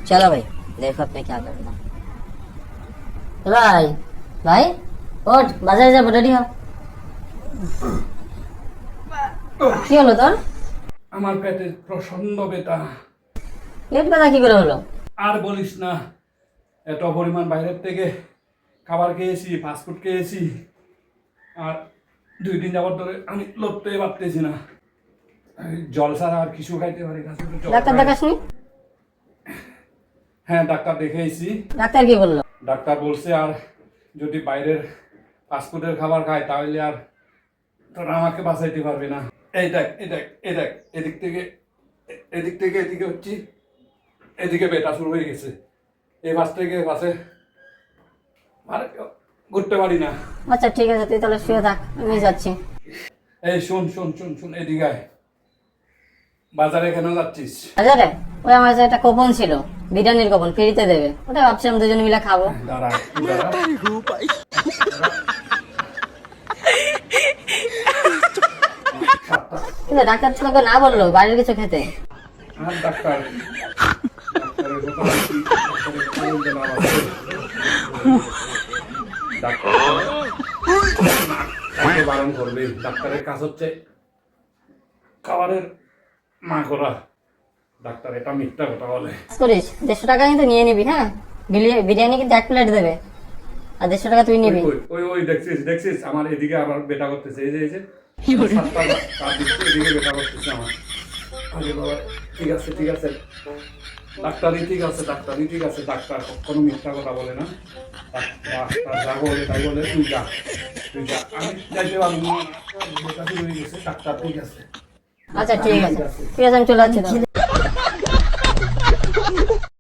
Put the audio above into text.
चलो भाई देखो अब मैं क्या करता हूँ। भाई भाई ওঠ বাজারে যাবো, রেডি হ। কি হলো তোর? আমার পেটে প্রচন্ড ব্যথা। পেট ব্যথা কি করে হলো? আর বলিস না, এত পরিমাণ বাইরের থেকে খাবার খেয়েছি, ফাস্টফুড খেয়েছি, আর 2 দিন যাবত ধরে আমি লড়তেই পারতেছি না। এই জল ছাড়া আর কিছু খাইতে পারি না, শুধু জল ডাক্তার খাই। দেখাসনি? হ্যাঁ, ডাক্তার দেখিয়েছি। ডাক্তার কি বললো? ডাক্তার বলছে আর যদি বাইরের ফাস্টফুডের খাবার খায় তাহলে আর তোরা আমাকে বাঁচাইতে পারবে না। এই দেখ, এই দেখ, এই দেখ, এদিক থেকে এদিকে হচ্ছি, এদিকে বেটা শুরু হয়ে গেছে। এই পাশ থেকে পাশে আর ঘুরতে পারি না। আচ্ছা ঠিক আছে, তুই তাহলে শুয়ে থাক, আমি যাচ্ছি। এই শোন এদিকে আয়। বাজারে কেন যাচ্ছিস? বাজারে ওই আমার কাছে একটা কুপন ছিল, বিরিয়ানির কুপন, ফ্রিতে দেবে, ওটা ভাবছিলাম দুজনে মিলে খাবো। দাঁড়া, দাঁড়া। কিন্তু ডাক্তার তোকে না বললো বাইরের কিছু খেতে? আর ডাক্তার ডাক্তারের কথা বলছি, ডাক্তারের খবর দিলাম আছে। ডাক্তার তাকে বারণ করবে। ডাক্তারের কাজ হচ্ছে খাবারের মা করা। ডাক্তার এটা মিথ্যা কথা বলে। কাজ করিস, 150 টাকা কিন্তু নিয়ে নিবি। হ্যাঁ, বিরিয়ানি কিন্তু 1 প্লেট দেবে, আর 150 টাকা তুই নিবি। ওই দেখছিস আমার এদিকে আবার বেটা করতেছে। এই যে সাতটা কাজ দিচ্ছে, এদিকে বেটা করতেছে আমার। আরে বাবা, ঠিক আছে ডাক্তারই ঠিক আছে। ডাক্তার কখনো মিথ্যা কথা বলে না। ডাক্তার যা বলে তাই বলে। তুই যা। আমি যাইতে পারবো না, বেটা শুরু হয়ে গেছে। ডাক্তার ঠিক আছে। আচ্ছা ঠিক আছে, আমি চলে যাচ্ছি তাহলে।